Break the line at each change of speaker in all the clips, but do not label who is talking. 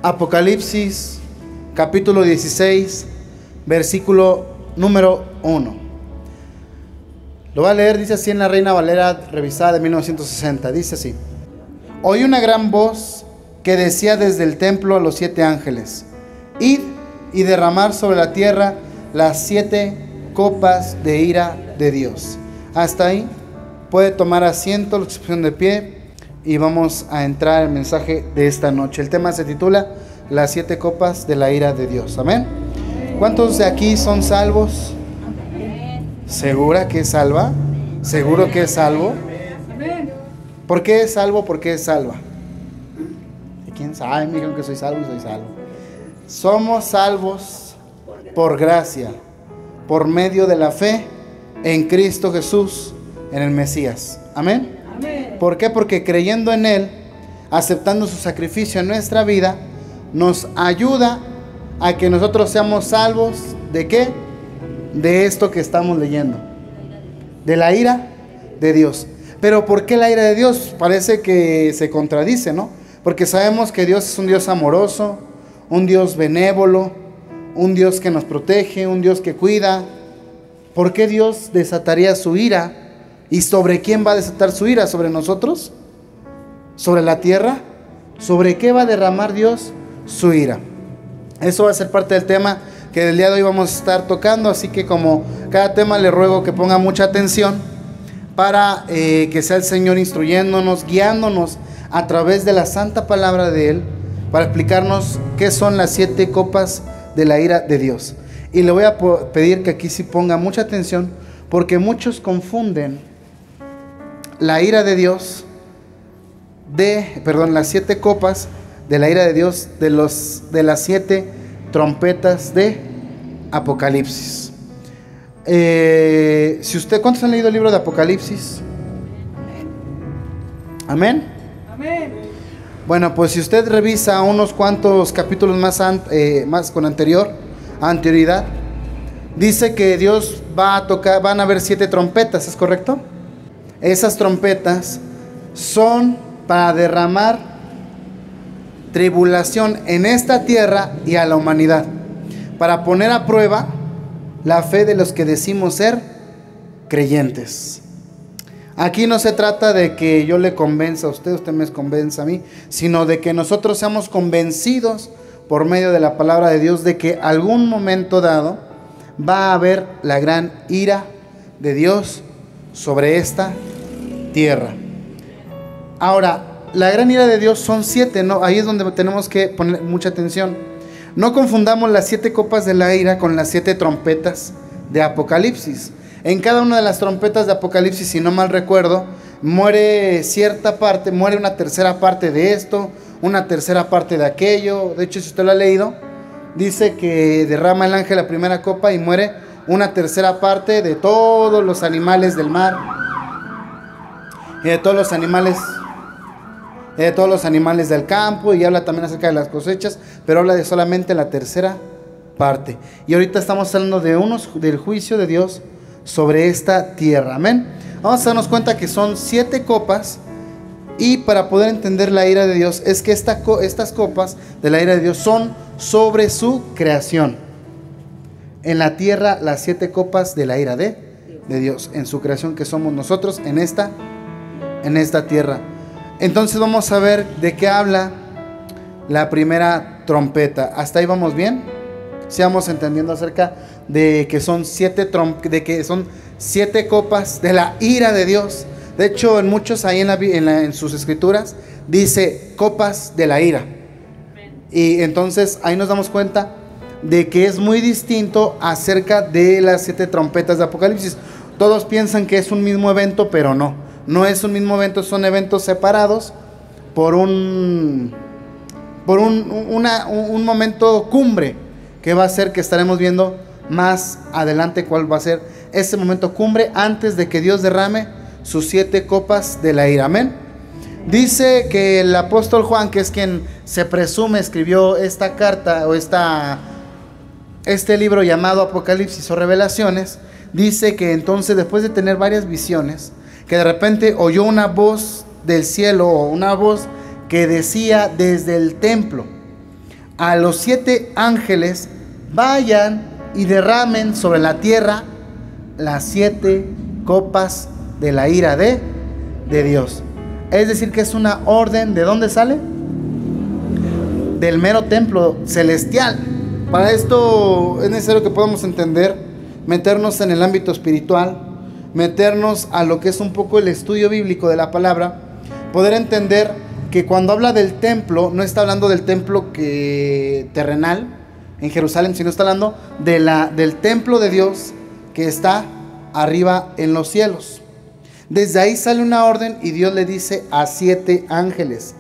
Apocalipsis capítulo 16, versículo número 1. Lo voy a leer, dice así en la Reina Valera revisada de 1960. Dice así: oí una gran voz que decía desde el templo a los 7 ángeles: id y derramar sobre la tierra las 7 copas de ira de Dios. Hasta ahí. Puede tomar asiento, la exposición de pie, y vamos a entrar al mensaje de esta noche. El tema se titula Las 7 copas de la ira de Dios. Amén. ¿Cuántos de aquí son salvos? ¿Segura que es salva? ¿Seguro que es salvo? ¿Por qué es salvo? ¿Por qué es salva? ¿Quién sabe? Me dijeron que soy salvo y soy salvo. Somos salvos por gracia, por medio de la fe en Cristo Jesús, en el Mesías. Amén. ¿Por qué? Porque creyendo en Él, aceptando su sacrificio en nuestra vida, nos ayuda a que nosotros seamos salvos. ¿De qué? De esto que estamos leyendo, de la ira de Dios. Pero ¿por qué la ira de Dios? Parece que se contradice, ¿no? Porque sabemos que Dios es un Dios amoroso, un Dios benévolo, un Dios que nos protege, un Dios que cuida. ¿Por qué Dios desataría su ira? ¿Y sobre quién va a desatar su ira? ¿Sobre nosotros? ¿Sobre la tierra? ¿Sobre qué va a derramar Dios su ira? Eso va a ser parte del tema que el día de hoy vamos a estar tocando. Así que como cada tema, le ruego que ponga mucha atención para que sea el Señor instruyéndonos, guiándonos a través de la santa palabra de Él, para explicarnos qué son las 7 copas de la ira de Dios. Y le voy a pedir que aquí sí ponga mucha atención, porque muchos confunden la ira de Dios las 7 copas de la ira de Dios de las 7 trompetas de Apocalipsis. ¿Cuántos han leído el libro de Apocalipsis? Amén.
Amén.
Bueno, pues si usted revisa unos cuantos capítulos más con anterioridad, dice que Dios va a tocar, van a haber 7 trompetas, ¿es correcto? Esas trompetas son para derramar tribulación en esta tierra y a la humanidad, para poner a prueba la fe de los que decimos ser creyentes. Aquí no se trata de que yo le convenza a usted me convenza a mí, sino de que nosotros seamos convencidos por medio de la palabra de Dios de que algún momento dado va a haber la gran ira de Dios sobre esta tierra. Ahora, la gran ira de Dios son 7, ¿no? Ahí es donde tenemos que poner mucha atención. No confundamos las 7 copas de la ira con las 7 trompetas de Apocalipsis. En cada una de las trompetas de Apocalipsis, si no mal recuerdo, muere cierta parte, muere una tercera parte de esto, una tercera parte de aquello. De hecho, si usted lo ha leído, dice que derrama el ángel la primera copa y muere una tercera parte de todos los animales del mar y de todos los animales del campo, y habla también acerca de las cosechas, pero habla de solamente la tercera parte. Y ahorita estamos hablando del juicio de Dios sobre esta tierra. Amén. Vamos a darnos cuenta que son 7 copas, y para poder entender la ira de Dios es que estas copas de la ira de Dios son sobre su creación. En la tierra, las 7 copas de la ira de Dios, en su creación, que somos nosotros en esta tierra. Entonces vamos a ver de qué habla la primera trompeta. ¿Hasta ahí vamos bien? Si vamos entendiendo acerca de que son 7 copas de la ira de Dios. De hecho, en muchos ahí en sus escrituras dice copas de la ira. Y entonces ahí nos damos cuenta de que es muy distinto acerca de las 7 trompetas de Apocalipsis. Todos piensan que es un mismo evento, pero no es un mismo evento, son eventos separados por un momento cumbre, que va a ser, que estaremos viendo más adelante cuál va a ser ese momento cumbre antes de que Dios derrame sus 7 copas de la ira. Amén. Dice que el apóstol Juan, que es quien se presume escribió esta carta o este libro llamado Apocalipsis o Revelaciones, dice que entonces, después de tener varias visiones, que de repente oyó una voz del cielo, o una voz que decía desde el templo a los 7 ángeles, vayan y derramen sobre la tierra las 7 copas de la ira de Dios. Es decir, que es una orden. ¿De dónde sale? Del mero templo celestial. Para esto es necesario que podamos entender, meternos en el ámbito espiritual, meternos a lo que es un poco el estudio bíblico de la palabra, poder entender que cuando habla del templo, no está hablando del templo terrenal en Jerusalén, sino está hablando del templo de Dios que está arriba en los cielos. Desde ahí sale una orden y Dios le dice a 7 ángeles: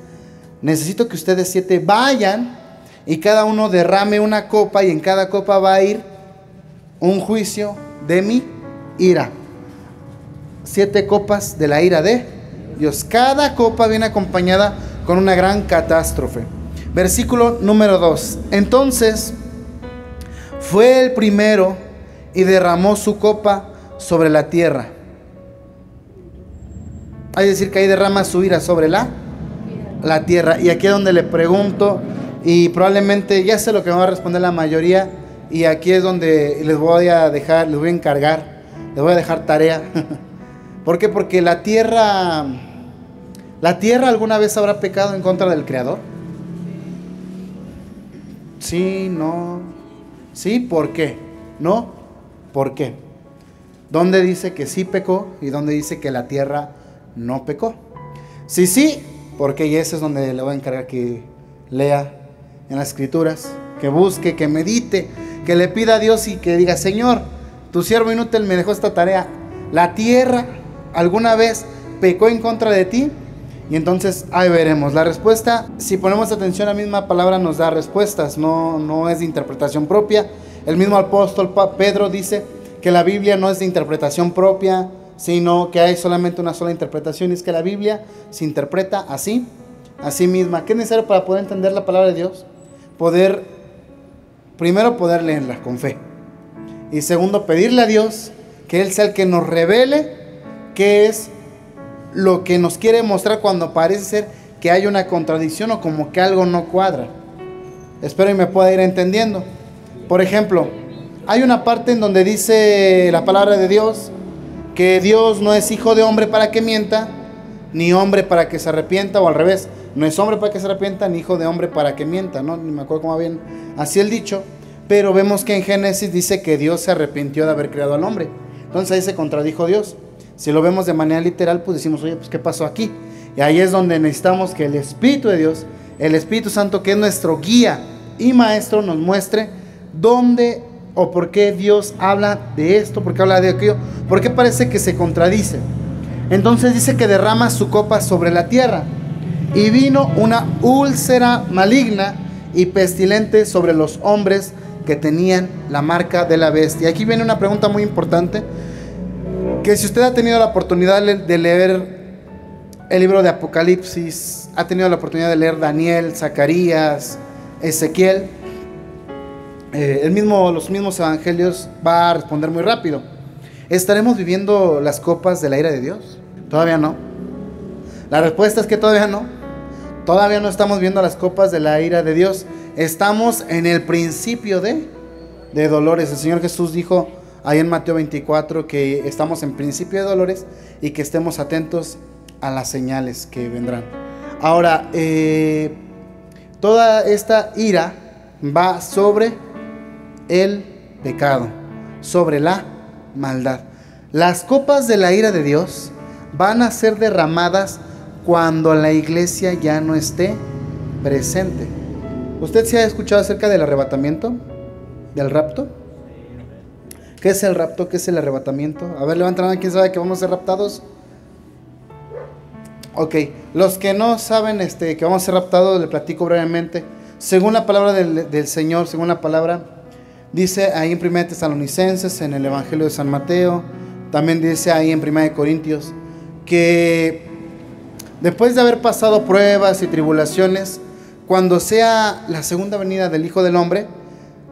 necesito que ustedes 7 vayan y cada uno derrame una copa, y en cada copa va a ir un juicio de mi ira. 7 copas de la ira de Dios. Cada copa viene acompañada con una gran catástrofe. Versículo número 2. Entonces fue el primero y derramó su copa sobre la tierra. Hay que decir que ahí derrama su ira sobre la tierra. Y aquí es donde le pregunto, y probablemente ya sé lo que me va a responder la mayoría, y aquí es donde les voy a encargar, les voy a dejar tarea. ¿Por qué? Porque la tierra alguna vez habrá pecado en contra del Creador. Sí, no. Sí, ¿por qué? No, ¿por qué? ¿Dónde dice que sí pecó y dónde dice que la tierra no pecó? Sí, porque y ese es donde le voy a encargar que lea en las escrituras, que busque, que medite, que le pida a Dios y que diga: Señor, tu siervo inútil me dejó esta tarea. ¿La tierra alguna vez pecó en contra de ti? Y entonces ahí veremos. La respuesta, si ponemos atención, la misma palabra nos da respuestas, no es de interpretación propia. El mismo apóstol Pedro dice que la Biblia no es de interpretación propia, sino que hay solamente una sola interpretación, y es que la Biblia se interpreta así misma. ¿Qué es necesario para poder entender la palabra de Dios? Primero poder leerla con fe, y segundo pedirle a Dios que Él sea el que nos revele qué es lo que nos quiere mostrar cuando parece ser que hay una contradicción o como que algo no cuadra. Espero y me pueda ir entendiendo. Por ejemplo, hay una parte en donde dice la palabra de Dios que Dios no es hijo de hombre para que mienta, ni hombre para que se arrepienta, o al revés, no es hombre para que se arrepienta, ni hijo de hombre para que mienta, ¿no? Ni me acuerdo cómo bien así el dicho, pero vemos que en Génesis dice que Dios se arrepintió de haber creado al hombre. Entonces ahí se contradijo Dios. Si lo vemos de manera literal, pues decimos: oye, pues ¿qué pasó aquí? Y ahí es donde necesitamos que el Espíritu de Dios, el Espíritu Santo, que es nuestro guía y maestro, nos muestre dónde o por qué Dios habla de esto, por qué habla de aquello, por qué parece que se contradice. Entonces dice que derrama su copa sobre la tierra, y vino una úlcera maligna y pestilente sobre los hombres que tenían la marca de la bestia. Aquí viene una pregunta muy importante, que si usted ha tenido la oportunidad de leer el libro de Apocalipsis, ha tenido la oportunidad de leer Daniel, Zacarías, Ezequiel, los mismos evangelios, va a responder muy rápido: ¿estaremos viviendo las copas de la ira de Dios? Todavía no. La respuesta es que todavía no. Todavía no estamos viendo las copas de la ira de Dios. Estamos en el principio de dolores. El Señor Jesús dijo ahí en Mateo 24 que estamos en principio de dolores y que estemos atentos a las señales que vendrán. Ahora, toda esta ira va sobre el pecado, sobre la maldad. Las copas de la ira de Dios van a ser derramadas cuando la iglesia ya no esté presente. ¿Usted se ha escuchado acerca del arrebatamiento? ¿Del rapto? ¿Qué es el rapto? ¿Qué es el arrebatamiento? A ver, levanten la mano. ¿Quién sabe que vamos a ser raptados? Ok, los que no saben que vamos a ser raptados, les platico brevemente. Según la palabra del Señor, según la palabra, dice ahí en 1 Tesalonicenses, en el Evangelio de San Mateo, también dice ahí en 1 Corintios, que después de haber pasado pruebas y tribulaciones, cuando sea la segunda venida del Hijo del Hombre,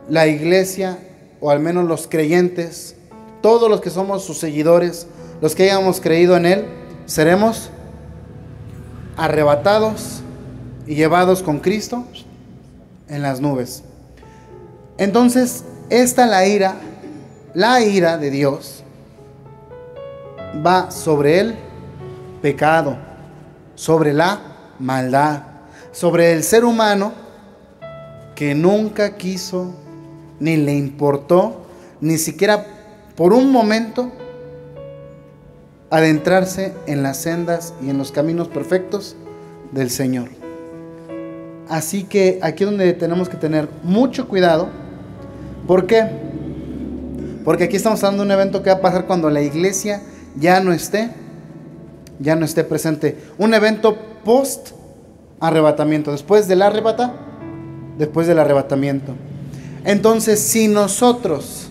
la iglesia, o al menos los creyentes, todos los que somos sus seguidores, los que hayamos creído en Él, seremos arrebatados y llevados con Cristo en las nubes. Entonces, la ira de Dios va sobre el pecado, sobre la maldad, sobre el ser humano que nunca quiso, ni le importó, ni siquiera por un momento, adentrarse en las sendas y en los caminos perfectos del Señor. Así que aquí es donde tenemos que tener mucho cuidado. ¿Por qué? Porque aquí estamos hablando de un evento que va a pasar cuando la iglesia ya no esté presente. Un evento post arrebatamiento, después del arrebatamiento. Entonces, si nosotros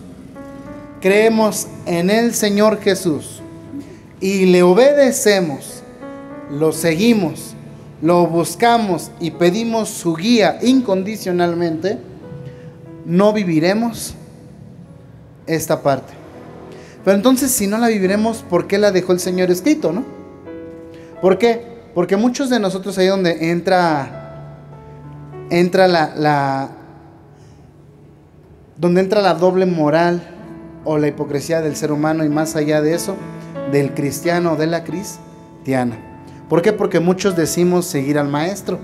creemos en el Señor Jesús y le obedecemos, lo seguimos, lo buscamos y pedimos su guía incondicionalmente, no viviremos esta parte. Pero entonces, si no la viviremos, ¿por qué la dejó el Señor escrito, no? ¿Por qué? Porque muchos de nosotros, ahí donde entra la doble moral o la hipocresía del ser humano, y más allá de eso, del cristiano o de la cristiana. ¿Por qué? Porque muchos decimos seguir al maestro,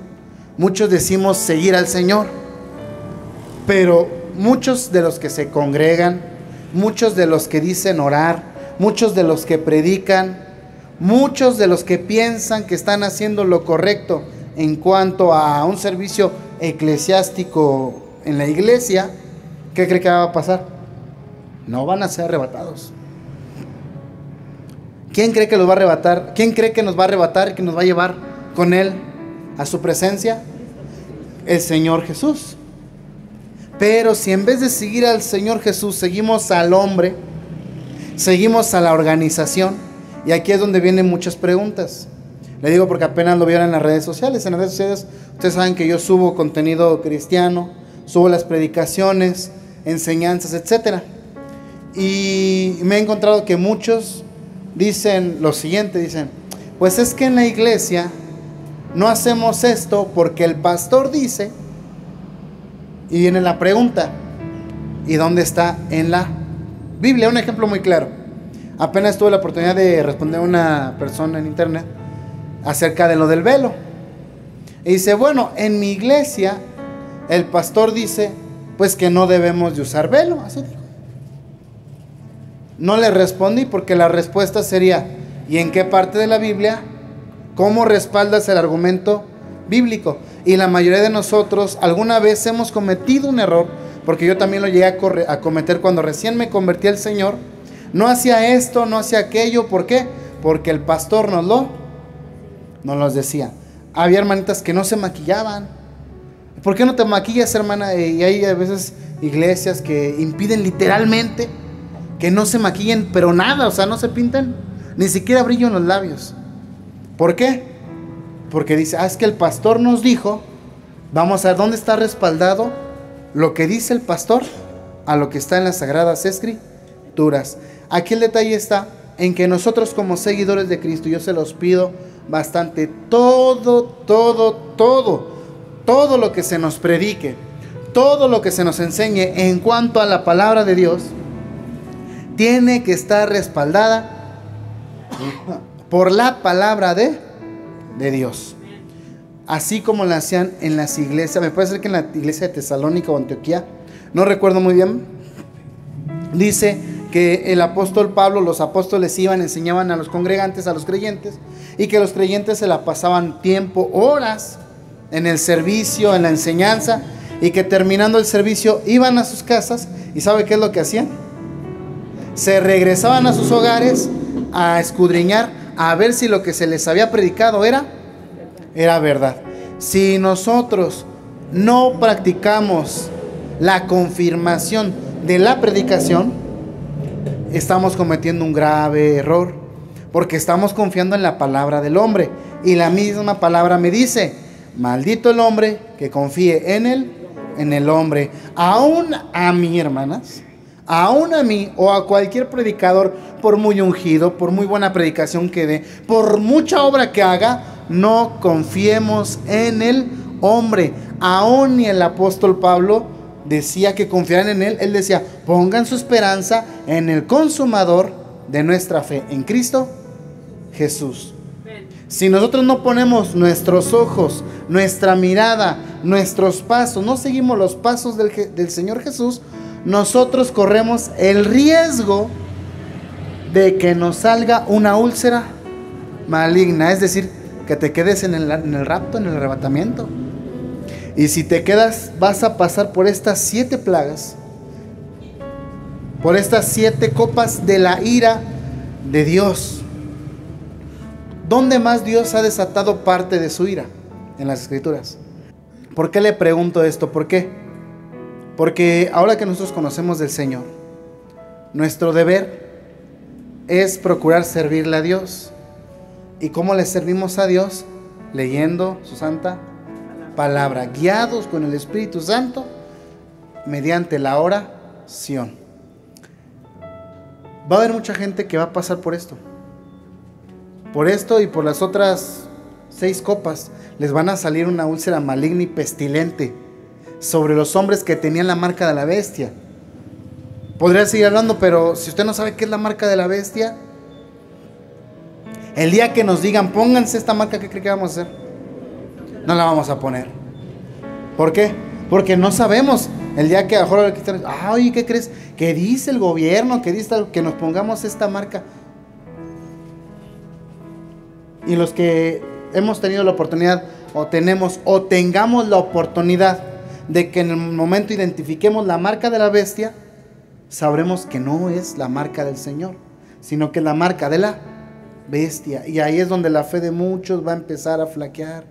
muchos decimos seguir al Señor, pero muchos de los que se congregan, muchos de los que dicen orar, muchos de los que predican, muchos de los que piensan que están haciendo lo correcto en cuanto a un servicio eclesiástico en la iglesia, ¿qué cree que va a pasar? No van a ser arrebatados. ¿Quién cree que los va a arrebatar? ¿Quién cree que nos va a arrebatar y que nos va a llevar con Él a su presencia? El Señor Jesús. Pero si en vez de seguir al Señor Jesús seguimos al hombre, seguimos a la organización, y aquí es donde vienen muchas preguntas. Le digo porque apenas lo vieron en las redes sociales. En las redes sociales ustedes saben que yo subo contenido cristiano, subo las predicaciones, enseñanzas, etcétera. Y me he encontrado que muchos dicen lo siguiente, dicen, pues es que en la iglesia no hacemos esto porque el pastor dice. Y viene la pregunta, ¿y dónde está en la Biblia? Un ejemplo muy claro. Apenas tuve la oportunidad de responder a una persona en internet acerca de lo del velo. Y dice, bueno, en mi iglesia el pastor dice pues que no debemos de usar velo. Así dijo. No le respondí porque la respuesta sería, ¿y en qué parte de la Biblia? ¿Cómo respaldas el argumento bíblico? Y la mayoría de nosotros alguna vez hemos cometido un error, porque yo también lo llegué a cometer cuando recién me convertí al Señor. No hacía esto, no hacía aquello. ¿Por qué? Porque el pastor nos los decía. Había hermanitas que no se maquillaban. ¿Por qué no te maquillas, hermana? Y hay a veces iglesias que impiden literalmente que no se maquillen, pero nada, o sea, no se pintan, ni siquiera brillo en los labios. ¿Por qué? Porque dice, es que el pastor nos dijo. Vamos a ver dónde está respaldado lo que dice el pastor a lo que está en las Sagradas Escrituras. Aquí el detalle está en que nosotros como seguidores de Cristo, yo se los pido bastante, todo lo que se nos predique, todo lo que se nos enseñe en cuanto a la palabra de Dios, tiene que estar respaldada por la palabra de Dios. Así como la hacían en las iglesias, me puede ser que en la iglesia de Tesalónica o Antioquía, no recuerdo muy bien, dice que el apóstol Pablo, los apóstoles iban, enseñaban a los congregantes, a los creyentes, y que los creyentes se la pasaban tiempo, horas, en el servicio, en la enseñanza, y que terminando el servicio iban a sus casas, y ¿sabe qué es lo que hacían? Se regresaban a sus hogares a escudriñar, a ver si lo que se les había predicado era verdad. Si nosotros no practicamos la confirmación de la predicación, estamos cometiendo un grave error, porque estamos confiando en la palabra del hombre, y la misma palabra me dice, maldito el hombre que confíe en el hombre. Aún a mí, hermanas, aún a mí o a cualquier predicador, por muy ungido, por muy buena predicación que dé, por mucha obra que haga, no confiemos en el hombre. Aún ni el apóstol Pablo decía que confiaran en Él. Él decía, pongan su esperanza en el consumador de nuestra fe, en Cristo Jesús. Si nosotros no ponemos nuestros ojos, nuestra mirada, nuestros pasos, no seguimos los pasos del Señor Jesús, nosotros corremos el riesgo de que nos salga una úlcera maligna, es decir, que te quedes en el rapto, en el arrebatamiento. Y si te quedas, vas a pasar por estas 7 plagas, por estas 7 copas de la ira de Dios. ¿Dónde más Dios ha desatado parte de su ira? En las Escrituras. ¿Por qué le pregunto esto? ¿Por qué? Porque ahora que nosotros conocemos del Señor, nuestro deber es procurar servirle a Dios. ¿Y cómo le servimos a Dios? Leyendo su santa palabra, guiados con el Espíritu Santo, mediante la oración. Va a haber mucha gente que va a pasar por esto y por las otras 6 copas. Les van a salir una úlcera maligna y pestilente sobre los hombres que tenían la marca de la bestia. Podría seguir hablando, pero si usted no sabe qué es la marca de la bestia, el día que nos digan pónganse esta marca, ¿qué cree que vamos a hacer? No la vamos a poner. ¿Por qué? Porque no sabemos. El día que a lo mejor ay, ¿qué crees? ¿Qué dice el gobierno? ¿Qué dice que nos pongamos esta marca? Y los que hemos tenido la oportunidad o tengamos la oportunidad de que en el momento identifiquemos la marca de la bestia, sabremos que no es la marca del Señor, sino que es la marca de la bestia. Y ahí es donde la fe de muchos va a empezar a flaquear.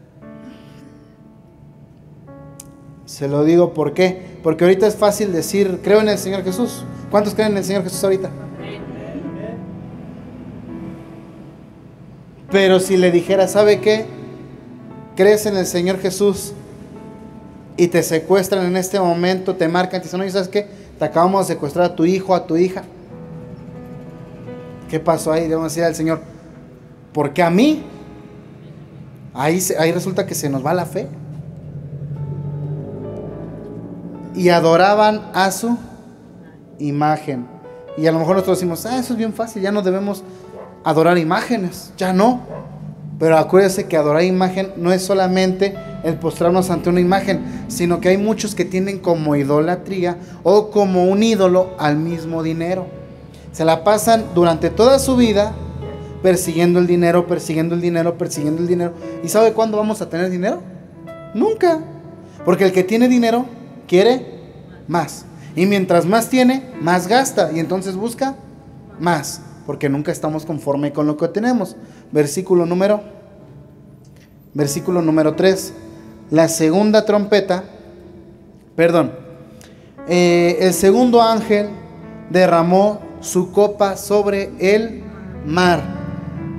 Se lo digo, ¿por qué? Porque ahorita es fácil decir, creo en el Señor Jesús. ¿Cuántos creen en el Señor Jesús ahorita? Pero si le dijera, ¿sabe qué? ¿Crees en el Señor Jesús? Y te secuestran en este momento, te marcan, te dicen, no, ¿sabes qué? Te acabamos de secuestrar a tu hijo, a tu hija. ¿Qué pasó ahí? Debemos decir al Señor, ¿por qué a mí? Ahí resulta que se nos va la fe. Y adoraban a su imagen. Y a lo mejor nosotros decimos, eso es bien fácil, ya no debemos adorar imágenes, ya no. Pero acuérdese que adorar imagen no es solamente el postrarnos ante una imagen, sino que hay muchos que tienen como idolatría o como un ídolo al mismo dinero. Se la pasan durante toda su vida persiguiendo el dinero, persiguiendo el dinero, persiguiendo el dinero. ¿Y sabe cuándo vamos a tener dinero? Nunca. Porque el que tiene dinero quiere más. Y mientras más tiene, más gasta. Y entonces busca más. Porque nunca estamos conforme con lo que tenemos. Versículo número 3. La segunda trompeta, el segundo ángel derramó su copa sobre el mar.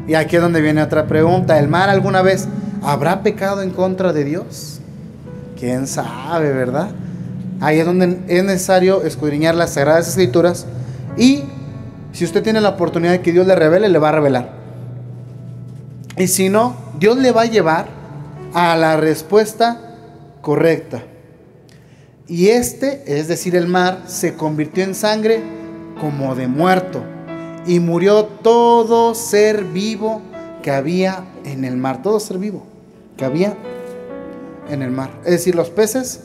Y aquí es donde viene otra pregunta. ¿El mar alguna vez habrá pecado en contra de Dios? ¿Quién sabe, verdad? Ahí es donde es necesario escudriñar las Sagradas Escrituras. Y si usted tiene la oportunidad de que Dios le revele, le va a revelar. Y si no, Dios le va a llevar a la respuesta correcta. Y es decir, el mar, se convirtió en sangre como de muerto. Y murió todo ser vivo que había en el mar. Todo ser vivo que había en el mar. Es decir, los peces,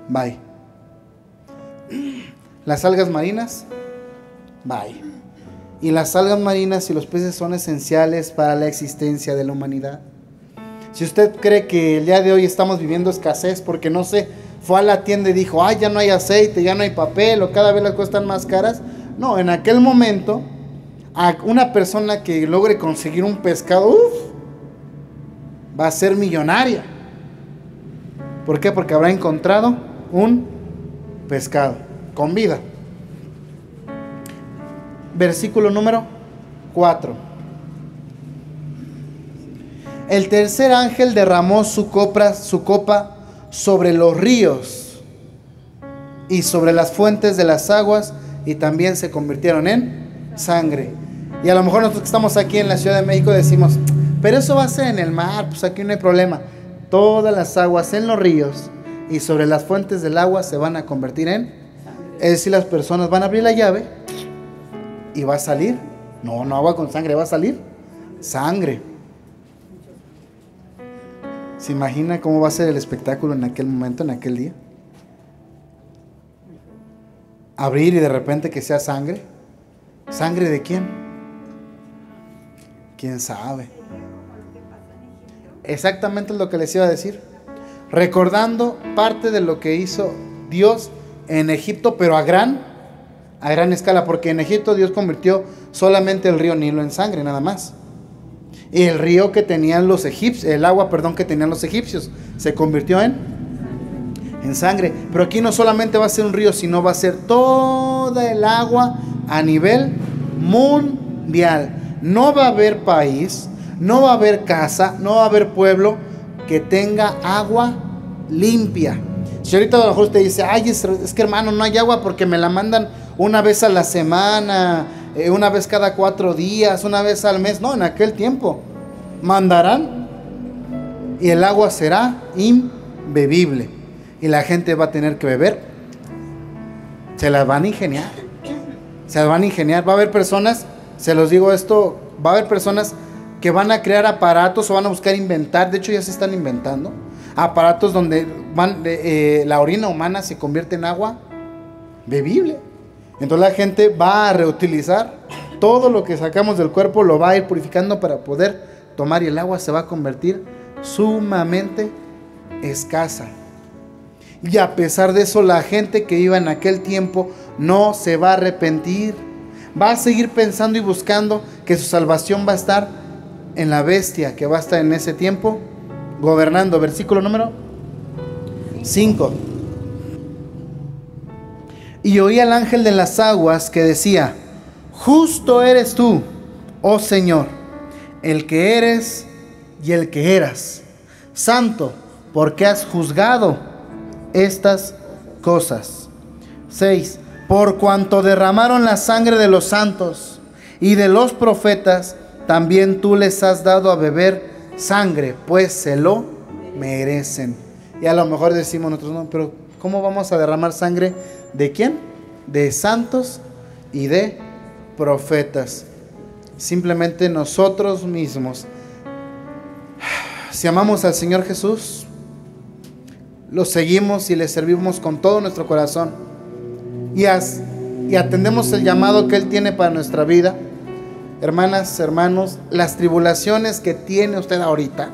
bye. Las algas marinas, bye. Y las algas marinas y los peces son esenciales para la existencia de la humanidad. Si usted cree que el día de hoy estamos viviendo escasez porque, no sé, fue a la tienda y dijo, ay, ya no hay aceite, ya no hay papel, o cada vez las cosas están más caras. No, en aquel momento, a una persona que logre conseguir un pescado, va a ser millonaria. ¿Por qué? Porque habrá encontrado un pescado con vida. Versículo número 4. El tercer ángel derramó su copa sobre los ríos y sobre las fuentes de las aguas, y también se convirtieron en sangre. Y a lo mejor nosotros que estamos aquí en la Ciudad de México decimos, pero eso va a ser en el mar, pues aquí no hay problema. todas las aguas en los ríos y sobre las fuentes del agua se van a convertir en... Es decir, las personas van a abrir la llave y va a salir, no agua con sangre, va a salir sangre. ¿Se imagina cómo va a ser el espectáculo en aquel momento, en aquel día? Abrir y de repente que sea sangre. ¿Sangre de quién? ¿Quién sabe? Exactamente lo que les iba a decir. Recordando parte de lo que hizo Dios en Egipto, pero a gran escala, porque en Egipto Dios convirtió solamente el río Nilo en sangre, nada más. Y el río que tenían los egipcios, el agua, perdón, que tenían los egipcios, se convirtió en sangre. Pero aquí no solamente va a ser un río, sino va a ser toda el agua a nivel mundial. No va a haber país, no va a haber casa, no va a haber pueblo que tenga agua limpia. Si ahorita a lo mejor usted dice, ay, es que hermano, no hay agua porque me la mandan una vez a la semana, una vez cada 4 días, una vez al mes. No, en aquel tiempo mandarán y el agua será imbebible y la gente va a tener que beber. Se las van a ingeniar. Va a haber personas, se los digo esto, va a haber personas que van a crear aparatos o van a buscar inventar, de hecho ya se están inventando aparatos donde la orina humana se convierte en agua bebible. Entonces la gente va a reutilizar todo lo que sacamos del cuerpo, lo va a ir purificando para poder tomar, y el agua se va a convertir sumamente escasa. Y a pesar de eso, la gente que iba en aquel tiempo no se va a arrepentir, va a seguir pensando y buscando que su salvación va a estar en la bestia que va a estar en ese tiempo gobernando. Versículo número 5. Y oí al ángel de las aguas que decía: justo eres tú, oh Señor, el que eres y el que eras, santo, porque has juzgado estas cosas. 6. Por cuanto derramaron la sangre de los santos y de los profetas, también tú les has dado a beber sangre, pues se lo merecen. Y a lo mejor decimos nosotros, no, pero ¿cómo vamos a derramar sangre? ¿De quién? De santos y de profetas. Simplemente nosotros mismos, si amamos al Señor Jesús, lo seguimos y le servimos con todo nuestro corazón y atendemos el llamado que Él tiene para nuestra vida. Hermanas, hermanos, las tribulaciones que tiene usted ahorita,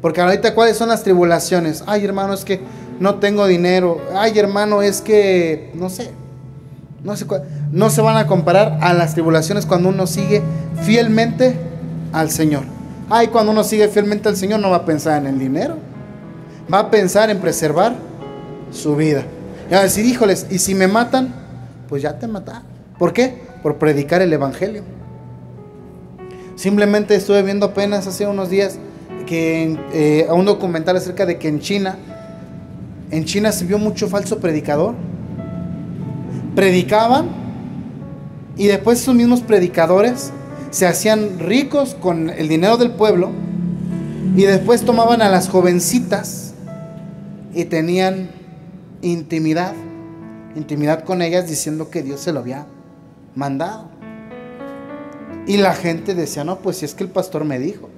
porque ahorita, ¿cuáles son las tribulaciones? Ay, hermano, es que no tengo dinero. Ay, hermano, es que no sé cuál. No se van a comparar a las tribulaciones cuando uno sigue fielmente al Señor. Ay, cuando uno sigue fielmente al Señor no va a pensar en el dinero, va a pensar en preservar su vida. Y va a decir, híjoles, y si me matan, pues ya te mataron. ¿Por qué? Por predicar el evangelio. Simplemente estuve viendo apenas hace unos días que a un documental acerca de que en China se vio mucho falso predicador. Predicaban y después esos mismos predicadores se hacían ricos con el dinero del pueblo y después tomaban a las jovencitas y tenían intimidad con ellas, diciendo que Dios se lo había mandado. Y la gente decía, no, pues si es que el pastor me dijo.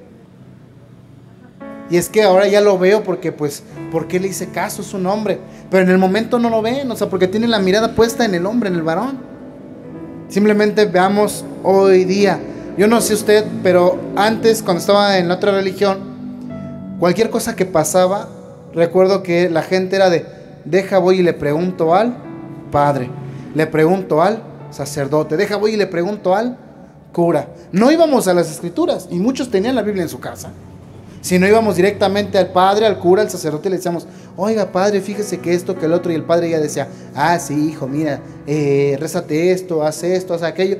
Y es que ahora ya lo veo porque pues, ¿por qué le hice caso? Es un hombre. Pero en el momento no lo ven, o sea, porque tienen la mirada puesta en el hombre, en el varón. Simplemente veamos hoy día. Yo no sé usted, pero antes, cuando estaba en la otra religión, cualquier cosa que pasaba, recuerdo que la gente era de, deja voy y le pregunto al padre, le pregunto al sacerdote, deja voy y le pregunto al cura. No íbamos a las escrituras, y muchos tenían la Biblia en su casa, sino íbamos directamente al padre, al cura, al sacerdote, y le decíamos, oiga padre, fíjese que esto, que el otro, y el padre ya decía, ah sí hijo, mira, rézate esto, haz aquello,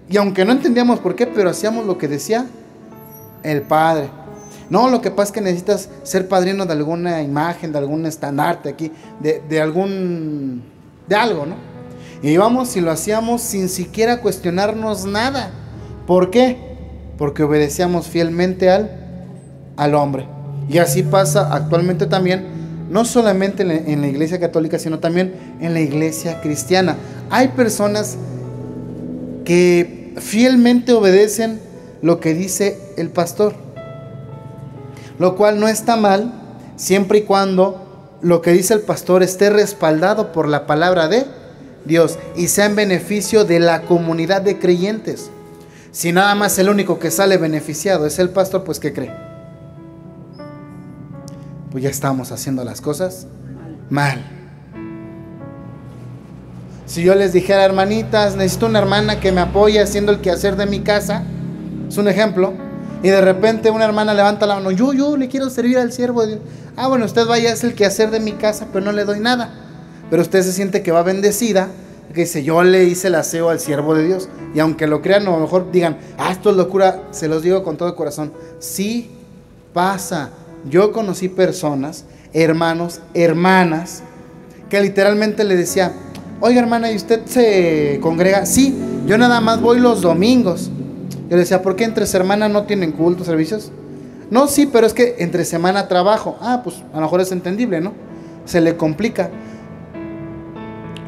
y aunque no entendíamos por qué, pero hacíamos lo que decía el padre. No, lo que pasa es que necesitas ser padrino de alguna imagen, de algún estandarte aquí, de algo, ¿no? Y íbamos y lo hacíamos sin siquiera cuestionarnos nada. ¿Por qué? Porque obedecíamos fielmente al hombre. Y así pasa actualmente también, no solamente en la iglesia católica, sino también en la iglesia cristiana. Hay personas que fielmente obedecen lo que dice el pastor, lo cual no está mal, siempre y cuando lo que dice el pastor esté respaldado por la palabra de Dios y sea en beneficio de la comunidad de creyentes. Si nada más el único que sale beneficiado es el pastor, pues ¿qué cree? Pues ya estamos haciendo las cosas mal. Si yo les dijera, hermanitas, necesito una hermana que me apoye haciendo el quehacer de mi casa, es un ejemplo, y de repente una hermana levanta la mano, yo le quiero servir al siervo de Dios. Ah, bueno, usted vaya, es el quehacer de mi casa, pero no le doy nada. Pero usted se siente que va bendecida, que dice, yo le hice el aseo al siervo de Dios. Y aunque lo crean, o a lo mejor digan, esto es locura, se los digo con todo el corazón. Sí pasa. Yo conocí personas, hermanos, hermanas, que literalmente le decían, oiga hermana, ¿y usted se congrega? Sí, yo nada más voy los domingos. Yo le decía, ¿por qué entre semana no tienen cultos, servicios? No, sí, pero es que entre semana trabajo. Pues a lo mejor es entendible, ¿no? Se le complica.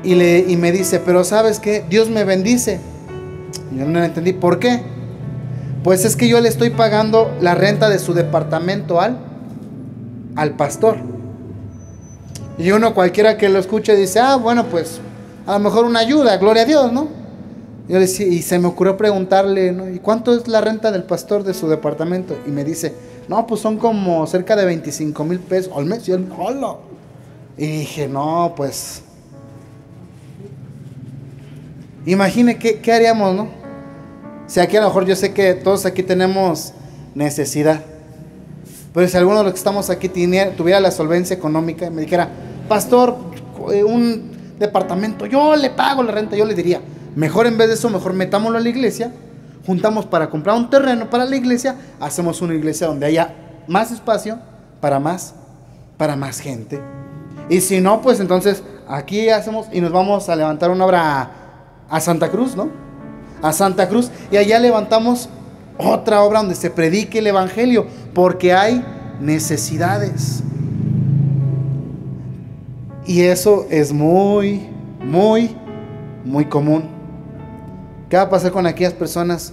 Y me dice, pero ¿sabes qué? Dios me bendice. Y yo no le entendí, ¿por qué? Pues es que yo le estoy pagando la renta de su departamento al pastor. Y uno cualquiera que lo escuche dice, bueno, pues a lo mejor una ayuda, gloria a Dios, ¿no? Yo le decía, y se me ocurrió preguntarle, ¿no? ¿Y cuánto es la renta del pastor de su departamento? Y me dice, no, pues son como cerca de 25,000 pesos al mes. Y yo, ¡hola! Y dije, no, pues imagine qué haríamos, ¿no? Si aquí a lo mejor yo sé que todos aquí tenemos necesidad, pero si alguno de los que estamos aquí tuviera la solvencia económica y me dijera, pastor, un departamento, yo le pago la renta, yo le diría, mejor en vez de eso, mejor metámoslo a la iglesia, juntamos para comprar un terreno para la iglesia, hacemos una iglesia donde haya más espacio para más gente. Y si no, pues entonces aquí hacemos y nos vamos a levantar una obra a Santa Cruz, ¿no? A Santa Cruz, y allá levantamos otra obra donde se predique el evangelio, porque hay necesidades. Y eso es muy, muy, muy común. ¿Qué va a pasar con aquellas personas?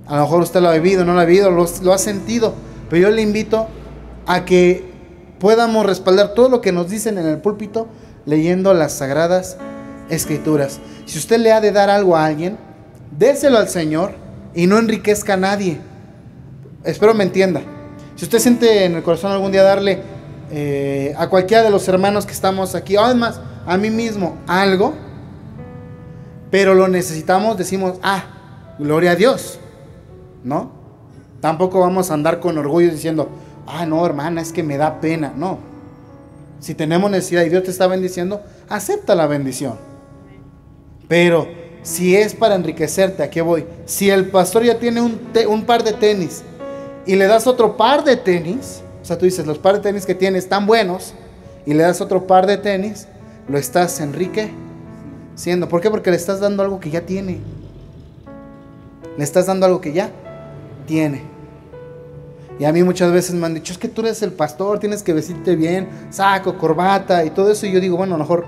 A lo mejor usted lo ha vivido, no lo ha vivido, lo ha sentido, pero yo le invito a que podamos respaldar todo lo que nos dicen en el púlpito leyendo las sagradas escrituras. Si usted le ha de dar algo a alguien, déselo al Señor y no enriquezca a nadie. Espero me entienda. Si usted siente en el corazón algún día darle a cualquiera de los hermanos que estamos aquí, además a mí mismo, algo, pero lo necesitamos, decimos, gloria a Dios, ¿no? Tampoco vamos a andar con orgullo diciendo, no, hermana, es que me da pena. No, si tenemos necesidad y Dios te está bendiciendo, acepta la bendición. Pero si es para enriquecerte, ¿a qué voy? Si el pastor ya tiene un par de tenis y le das otro par de tenis, o sea, tú dices, los par de tenis que tienes están buenos, y le das otro par de tenis, lo estás enriqueciendo. ¿Por qué? Porque le estás dando algo que ya tiene. Le estás dando algo que ya tiene. Y a mí muchas veces me han dicho, es que tú eres el pastor, tienes que vestirte bien, saco, corbata y todo eso. Y yo digo, bueno, a lo mejor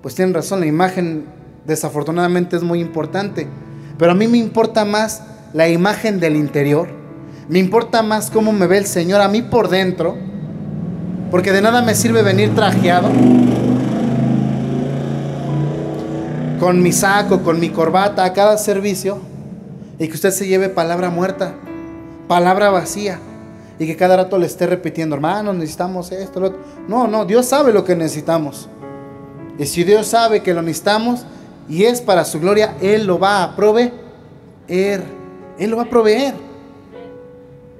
pues tienen razón, la imagen desafortunadamente es muy importante, pero a mí me importa más la imagen del interior, me importa más cómo me ve el Señor a mí por dentro, porque de nada me sirve venir trajeado con mi saco, con mi corbata a cada servicio y que usted se lleve palabra muerta, palabra vacía, y que cada rato le esté repitiendo, hermanos, necesitamos esto, lo otro. No, Dios sabe lo que necesitamos, y si Dios sabe que lo necesitamos y es para su gloria, Él lo va a proveer. Él lo va a proveer.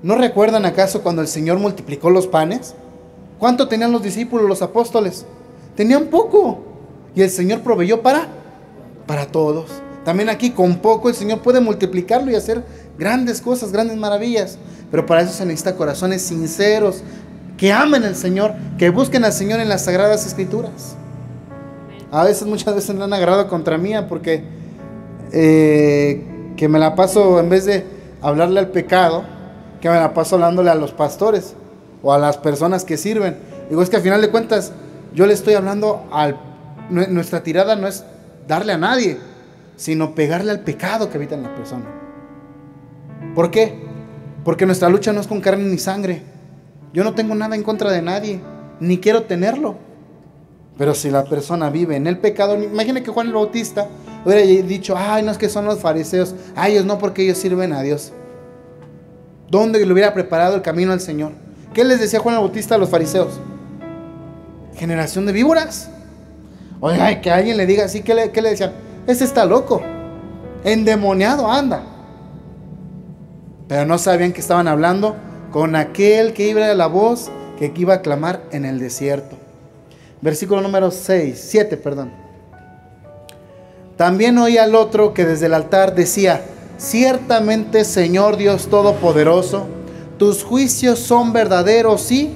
¿No recuerdan acaso cuando el Señor multiplicó los panes? ¿Cuánto tenían los discípulos, los apóstoles? Tenían poco, y el Señor proveyó para todos. También aquí con poco el Señor puede multiplicarlo y hacer grandes cosas, grandes maravillas. Pero para eso se necesita corazones sinceros, que amen al Señor, que busquen al Señor en las sagradas escrituras. Muchas veces me han agarrado contra mía porque que me la paso, en vez de hablarle al pecado, que me la paso hablándole a los pastores o a las personas que sirven. Digo, es que al final de cuentas yo le estoy hablando nuestra tirada no es darle a nadie, sino pegarle al pecado que habita en la persona. ¿Por qué? Porque nuestra lucha no es con carne ni sangre. Yo no tengo nada en contra de nadie, ni quiero tenerlo. Pero si la persona vive en el pecado, imagine que Juan el Bautista hubiera dicho, ay, no, es que son los fariseos, ay, ellos no, porque ellos sirven a Dios. ¿Dónde le hubiera preparado el camino al Señor? ¿Qué les decía Juan el Bautista a los fariseos? Generación de víboras. Oiga, que alguien le diga así, ¿qué le decían? Ese está loco, endemoniado anda. Pero no sabían que estaban hablando con aquel que iba a la voz que iba a clamar en el desierto. Versículo número 7, perdón. También oí al otro que desde el altar decía, ciertamente, Señor Dios Todopoderoso, tus juicios son verdaderos, sí,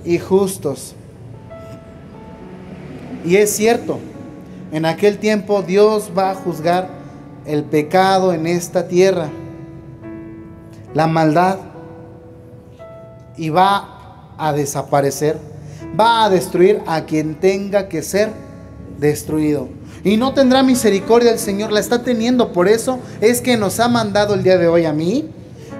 y justos. Y es cierto, en aquel tiempo Dios va a juzgar el pecado en esta tierra, la maldad, y va a desaparecer, va a destruir a quien tenga que ser destruido. Y no tendrá misericordia el Señor, la está teniendo. Por eso es que nos ha mandado el día de hoy a mí,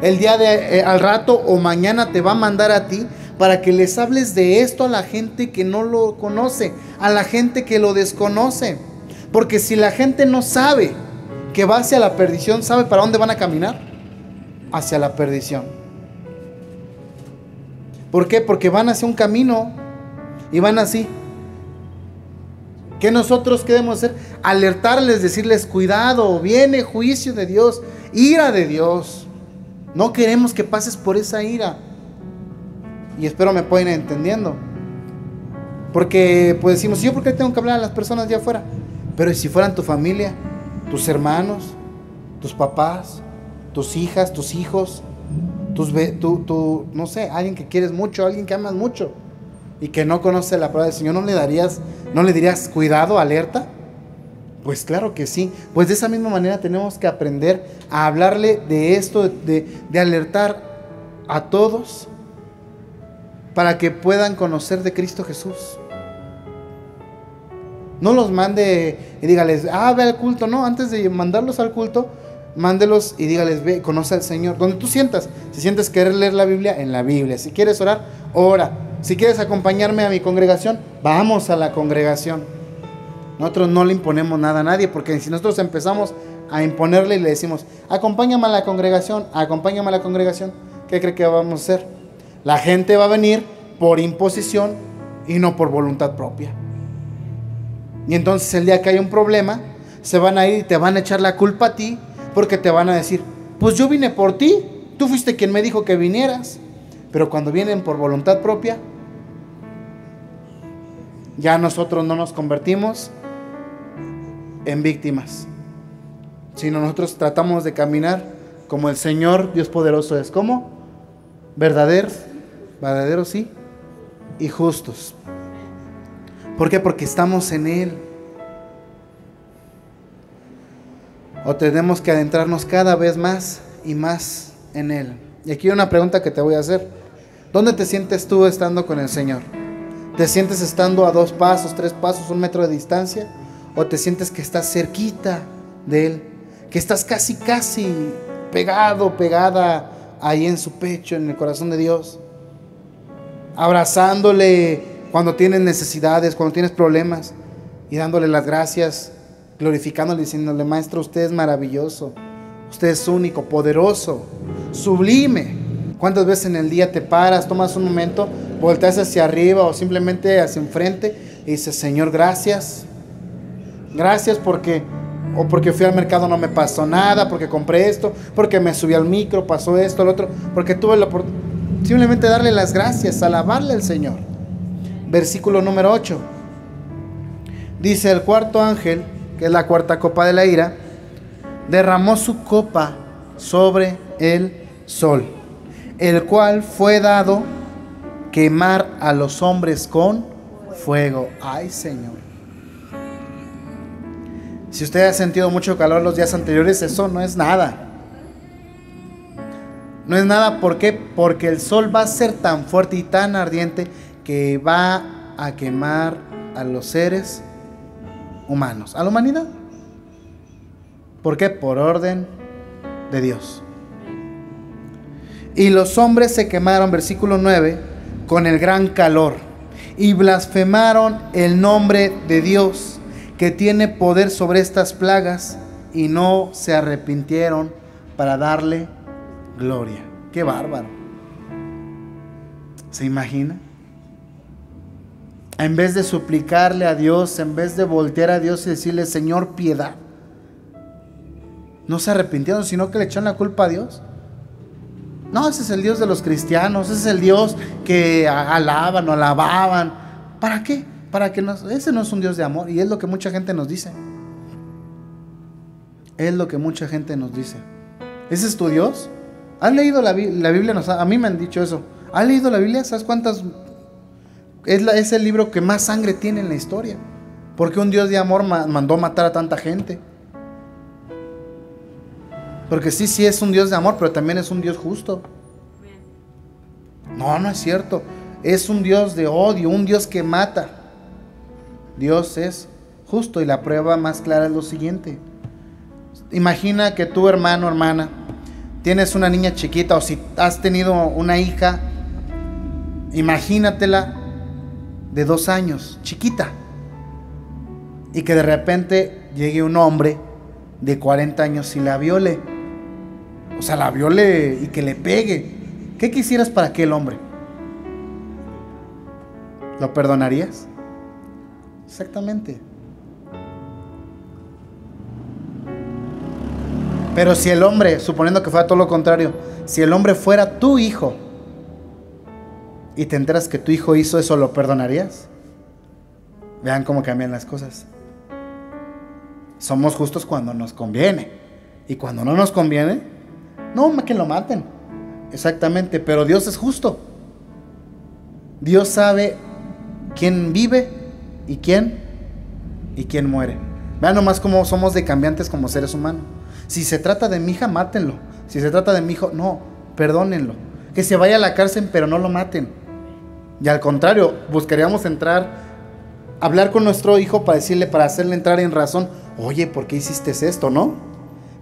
el día de al rato o mañana te va a mandar a ti, para que les hables de esto a la gente que no lo conoce, a la gente que lo desconoce. Porque si la gente no sabe que va hacia la perdición, ¿sabe para dónde van a caminar? Hacia la perdición. ¿Por qué? Porque van hacia un camino y van así. ¿Qué nosotros queremos hacer? Alertarles, decirles, cuidado, viene juicio de Dios, ira de Dios. No queremos que pases por esa ira. Y espero me puedan entendiendo. Porque pues decimos, ¿yo por qué tengo que hablar a las personas de afuera? Pero si fueran tu familia, tus hermanos, tus papás, tus hijas, tus hijos, no sé, alguien que quieres mucho, alguien que amas mucho y que no conoce la palabra del Señor, ¿no le dirías cuidado, alerta? Pues claro que sí. Pues de esa misma manera tenemos que aprender a hablarle de esto, de alertar a todos para que puedan conocer de Cristo Jesús. No los mande y dígales, ve al culto. No, antes de mandarlos al culto, mándelos y dígales, ve, conoce al Señor. Donde tú sientas, si sientes querer leer la Biblia, en la Biblia. Si quieres orar, ora. Si quieres acompañarme a mi congregación, vamos a la congregación. Nosotros no le imponemos nada a nadie, porque si nosotros empezamos a imponerle y le decimos, acompáñame a la congregación, ¿qué cree que vamos a hacer? La gente va a venir por imposición y no por voluntad propia. Y entonces el día que hay un problema, se van a ir y te van a echar la culpa a ti, porque te van a decir, pues yo vine por ti, tú fuiste quien me dijo que vinieras. Pero cuando vienen por voluntad propia, ya nosotros no nos convertimos en víctimas, sino nosotros tratamos de caminar como el Señor Dios poderoso es. ¿Cómo? Verdaderos, sí, y justos. ¿Por qué? Porque estamos en Él. O tenemos que adentrarnos cada vez más y más en Él. Y aquí hay una pregunta que te voy a hacer. ¿Dónde te sientes tú estando con el Señor? ¿Te sientes estando a 2 pasos, 3 pasos, 1 metro de distancia? ¿O te sientes que estás cerquita de Él? Que estás casi pegado, pegada ahí en su pecho, en el corazón de Dios, abrazándole cuando tienes necesidades, cuando tienes problemas, y dándole las gracias, glorificándole, diciéndole, Maestro, usted es maravilloso, usted es único, poderoso, sublime. ¿Cuántas veces en el día te paras, tomas un momento, volteas hacia arriba o simplemente hacia enfrente y dices, Señor, gracias porque fui al mercado, no me pasó nada, porque compré esto, porque me subí al micro, pasó esto, lo otro, porque tuve la oportunidad? Simplemente darle las gracias, alabarle al Señor. Versículo número 8. Dice, el cuarto ángel, que es la cuarta copa de la ira, derramó su copa sobre el sol, el cual fue dado quemar a los hombres con fuego. Ay, Señor. Si usted ha sentido mucho calor los días anteriores, eso no es nada. No es nada, ¿por qué? Porque el sol va a ser tan fuerte y tan ardiente que va a quemar a los seres humanos, a la humanidad. ¿Por qué? Por orden de Dios. Y los hombres se quemaron, versículo 9, con el gran calor, y blasfemaron el nombre de Dios, que tiene poder sobre estas plagas, y no se arrepintieron para darle gloria. ¡Qué bárbaro! ¿Se imagina? En vez de suplicarle a Dios, en vez de voltear a Dios y decirle, Señor, piedad, no se arrepintieron, sino que le echaron la culpa a Dios. No, ese es el Dios de los cristianos, ese es el Dios que alaban o alababan. ¿Para qué? Para que ese no es un Dios de amor. Y es lo que mucha gente nos dice. Es lo que mucha gente nos dice. ¿Ese es tu Dios? ¿Has leído la Biblia? A mí me han dicho eso. ¿Has leído la Biblia? ¿Sabes cuántas? Es el libro que más sangre tiene en la historia. Porque un Dios de amor mandó matar a tanta gente. Porque sí es un Dios de amor, pero también es un Dios justo. No es cierto. Es un Dios de odio, un Dios que mata. Dios es justo, y la prueba más clara es lo siguiente. Imagina que tu hermano, hermana, tienes una niña chiquita, o si has tenido una hija, imagínatela de 2 años, chiquita, y que de repente llegue un hombre de 40 años y la viole. O sea, la viole y que le pegue. ¿Qué quisieras para aquel hombre? ¿Lo perdonarías? Exactamente. Pero si el hombre, suponiendo que fuera todo lo contrario, si el hombre fuera tu hijo y te enteras que tu hijo hizo eso, ¿lo perdonarías? Vean cómo cambian las cosas. Somos justos cuando nos conviene, y cuando no nos conviene, no, que lo maten. Exactamente, pero Dios es justo. Dios sabe quién vive y quién muere. Vean nomás cómo somos de cambiantes como seres humanos. Si se trata de mi hija, mátenlo. Si se trata de mi hijo, no, perdónenlo. Que se vaya a la cárcel, pero no lo maten. Y al contrario, buscaríamos hablar con nuestro hijo para hacerle entrar en razón. Oye, ¿por qué hiciste esto, no?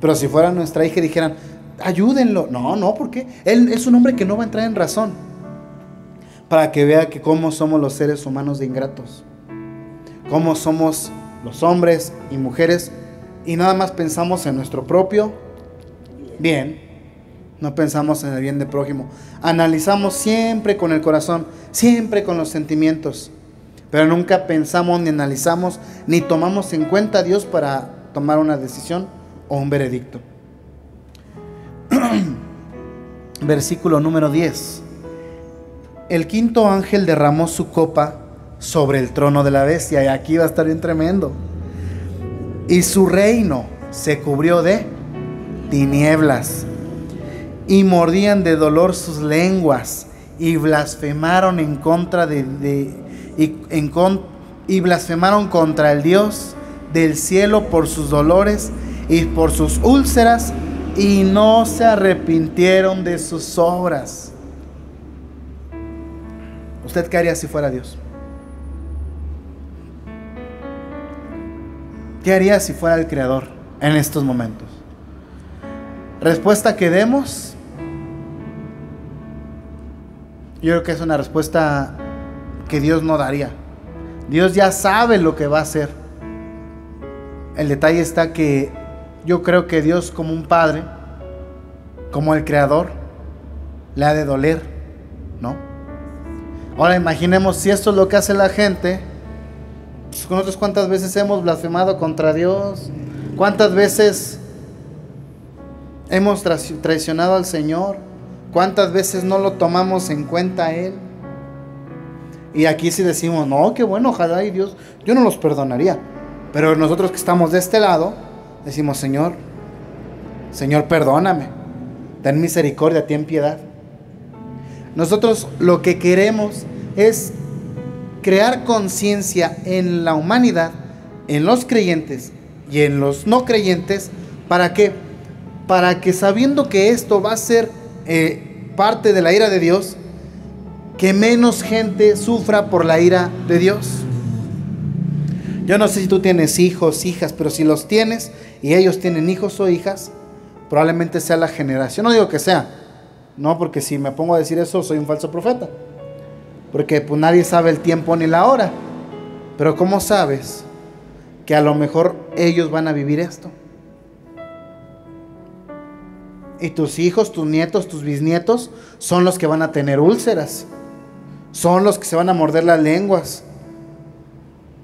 Pero si fuera nuestra hija y dijeran, ayúdenlo. No, ¿por qué? Él es un hombre que no va a entrar en razón. Para que vea que cómo somos los seres humanos de ingratos. Cómo somos los hombres y mujeres, y nada más pensamos en nuestro propio bien. No pensamos en el bien del prójimo. Analizamos siempre con el corazón, siempre con los sentimientos, pero nunca pensamos, ni analizamos, ni tomamos en cuenta a Dios para tomar una decisión o un veredicto. Versículo número 10. El quinto ángel derramó su copa sobre el trono de la bestia, y aquí va a estar bien tremendo. Y su reino se cubrió de tinieblas, y mordían de dolor sus lenguas, y blasfemaron y blasfemaron contra el Dios del cielo por sus dolores y por sus úlceras, y no se arrepintieron de sus obras. ¿Usted qué haría si fuera Dios? ¿Qué haría si fuera el Creador en estos momentos? Respuesta que demos, yo creo que es una respuesta que Dios no daría. Dios ya sabe lo que va a hacer. El detalle está que yo creo que Dios, como un padre, como el Creador, le ha de doler, ¿no? Ahora imaginemos si esto es lo que hace la gente. Nosotros, ¿cuántas veces hemos blasfemado contra Dios? ¿Cuántas veces hemos traicionado al Señor? ¿Cuántas veces no lo tomamos en cuenta a Él? Y aquí sí decimos, no, qué bueno, ojalá y Dios, yo no los perdonaría. Pero nosotros que estamos de este lado, decimos, Señor, perdóname, ten misericordia, ten piedad. Nosotros lo que queremos es crear conciencia en la humanidad, en los creyentes y en los no creyentes. ¿Para qué? Para que, sabiendo que esto va a ser parte de la ira de Dios, que menos gente sufra por la ira de Dios. Yo no sé si tú tienes hijos, hijas, pero si los tienes y ellos tienen hijos o hijas, probablemente sea la generación, no digo que sea, no, porque si me pongo a decir eso soy un falso profeta, porque pues nadie sabe el tiempo ni la hora, pero ¿cómo sabes que a lo mejor ellos van a vivir esto? Y tus hijos, tus nietos, tus bisnietos son los que van a tener úlceras, son los que se van a morder las lenguas,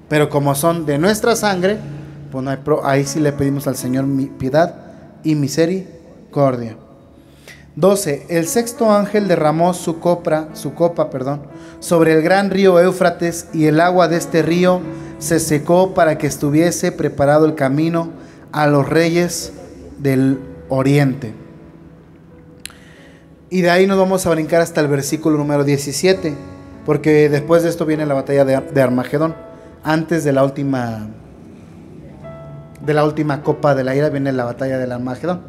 pero como son de nuestra sangre, pues no hay ahí sí le pedimos al Señor piedad y misericordia. 12. El sexto ángel derramó su copa, sobre el gran río Éufrates, y el agua de este río se secó para que estuviese preparado el camino a los reyes del oriente. Y de ahí nos vamos a brincar hasta el versículo número 17, porque después de esto viene la batalla de Armagedón. Antes de la última copa de la ira viene la batalla del Armagedón,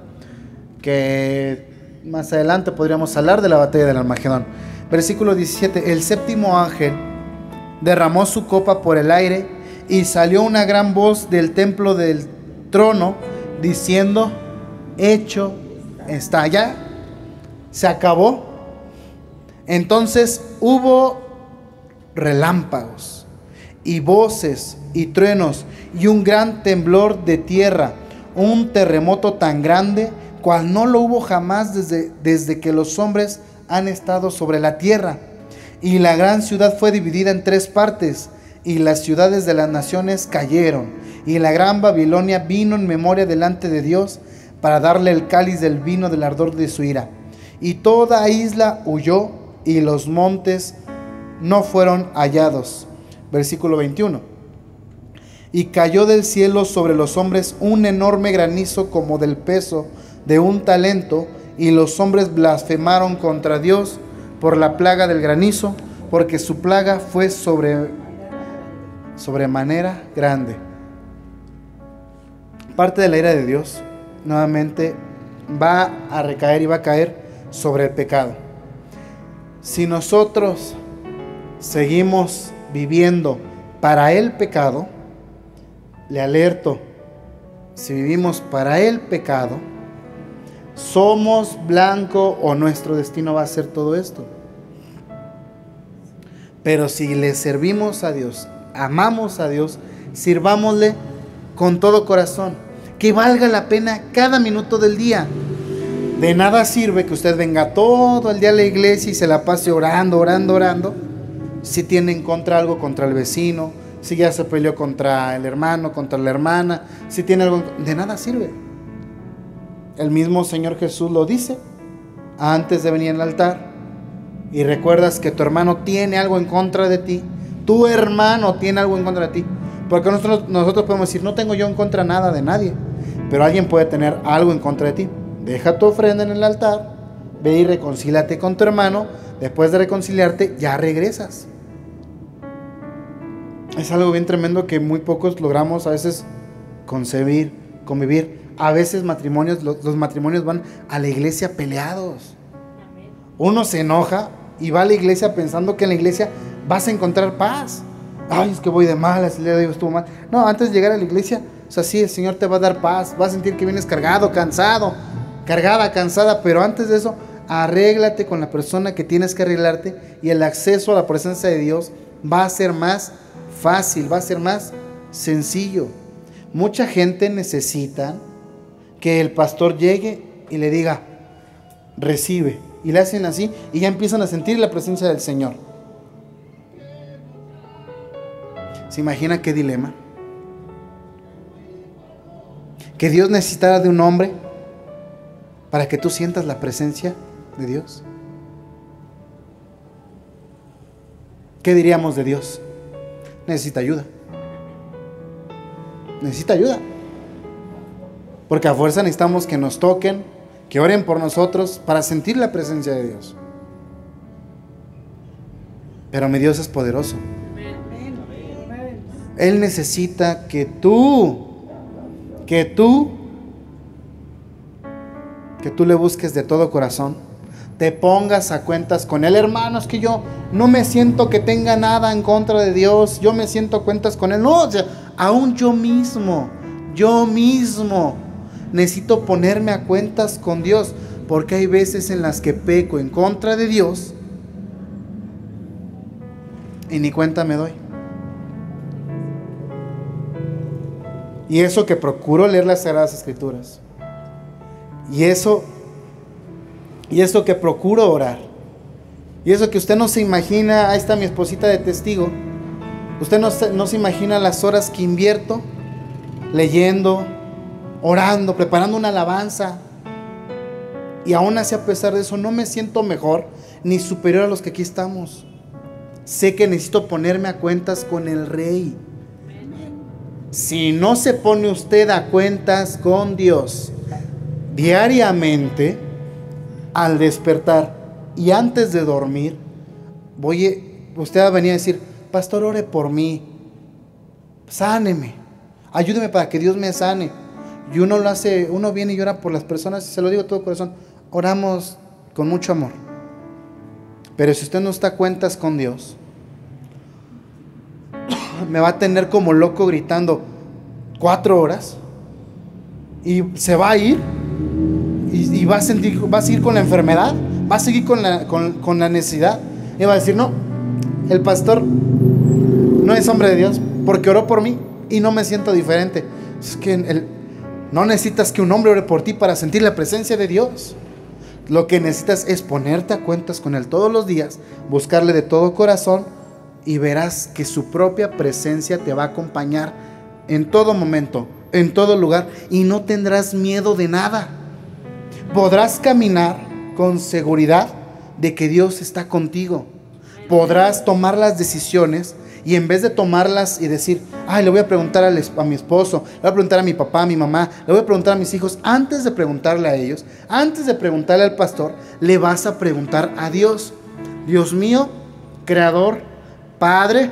que más adelante podríamos hablar de la batalla del Armagedón. Versículo 17. El séptimo ángel derramó su copa por el aire, y salió una gran voz del templo del trono diciendo: hecho está. Ya se acabó. Entonces hubo relámpagos y voces y truenos y un gran temblor de tierra, un terremoto tan grande cual no lo hubo jamás desde que los hombres han estado sobre la tierra. Y la gran ciudad fue dividida en 3 partes, y las ciudades de las naciones cayeron, y la gran Babilonia vino en memoria delante de Dios para darle el cáliz del vino del ardor de su ira. Y toda isla huyó, y los montes no fueron hallados. Versículo 21. Y cayó del cielo sobre los hombres un enorme granizo como del peso de un talento, y los hombres blasfemaron contra Dios por la plaga del granizo, porque su plaga fue sobremanera grande. Parte de la ira de Dios nuevamente va a recaer y va a caer sobre el pecado. Si nosotros seguimos viviendo para el pecado, le alerto, si vivimos para el pecado, somos blanco o nuestro destino va a ser todo esto. Pero si le servimos a Dios, amamos a Dios, sirvámosle con todo corazón, que valga la pena cada minuto del día. De nada sirve que usted venga todo el día a la iglesia y se la pase orando, si tiene en contra algo contra el vecino, si ya se peleó contra el hermano, contra la hermana, si tiene algo, de nada sirve. El mismo Señor Jesús lo dice antes de venir al altar. Y recuerdas que tu hermano tiene algo en contra de ti, tu hermano tiene algo en contra de ti, porque nosotros podemos decir: no tengo yo en contra nada de nadie, pero alguien puede tener algo en contra de ti. Deja tu ofrenda en el altar, ve y reconcíliate con tu hermano. Después de reconciliarte, ya regresas. Es algo bien tremendo que muy pocos logramos a veces convivir. A veces los matrimonios van a la iglesia peleados. Uno se enoja y va a la iglesia pensando que en la iglesia vas a encontrar paz. Ay, es que voy de malas, el día de hoy estuvo mal. No, antes de llegar a la iglesia, o sea, sí, el Señor te va a dar paz. Vas a sentir que vienes cargado, cansado, cargada, cansada, pero antes de eso, arréglate con la persona que tienes que arreglarte, y el acceso a la presencia de Dios va a ser más fácil, va a ser más sencillo. Mucha gente necesita que el pastor llegue y le diga: recibe, y le hacen así y ya empiezan a sentir la presencia del Señor. ¿Se imagina qué dilema? Que Dios necesitara de un hombre para que tú sientas la presencia de Dios. ¿Qué diríamos de Dios? Necesita ayuda. Necesita ayuda. Porque a fuerza necesitamos que nos toquen, que oren por nosotros para sentir la presencia de Dios. Pero mi Dios es poderoso. Él necesita que tú le busques de todo corazón, te pongas a cuentas con Él. Hermano, es que yo no me siento que tenga nada en contra de Dios, yo me siento a cuentas con Él. No, o sea, aún yo mismo necesito ponerme a cuentas con Dios, porque hay veces en las que peco en contra de Dios y ni cuenta me doy. Y eso que procuro leer las Sagradas Escrituras, y eso que procuro orar, y eso que usted no se imagina. Ahí está mi esposita de testigo. Usted no se imagina las horas que invierto leyendo, orando, preparando una alabanza. Y aún así, a pesar de eso, no me siento mejor ni superior a los que aquí estamos. Sé que necesito ponerme a cuentas con el Rey. Si no se pone usted a cuentas con Dios diariamente, al despertar y antes de dormir, usted va a venir a decir: pastor, ore por mí, sáneme, ayúdeme para que Dios me sane. Y uno lo hace, uno viene y ora por las personas, y se lo digo de todo corazón, oramos con mucho amor. Pero si usted no está a cuentas con Dios, me va a tener como loco gritando 4 horas y se va a ir y va a seguir con la enfermedad, va a seguir con la necesidad, y va a decir: no, el pastor no es hombre de Dios porque oró por mí y no me siento diferente. Es que no necesitas que un hombre ore por ti para sentir la presencia de Dios. Lo que necesitas es ponerte a cuentas con Él todos los días, buscarle de todo corazón, y verás que su propia presencia te va a acompañar en todo momento, en todo lugar, y no tendrás miedo de nada. Podrás caminar con seguridad de que Dios está contigo. Podrás tomar las decisiones, y en vez de tomarlas y decir: ay, le voy a preguntar a mi esposo, le voy a preguntar a mi papá, a mi mamá, le voy a preguntar a mis hijos, antes de preguntarle a ellos, antes de preguntarle al pastor, le vas a preguntar a Dios. Dios mío, Creador, Padre,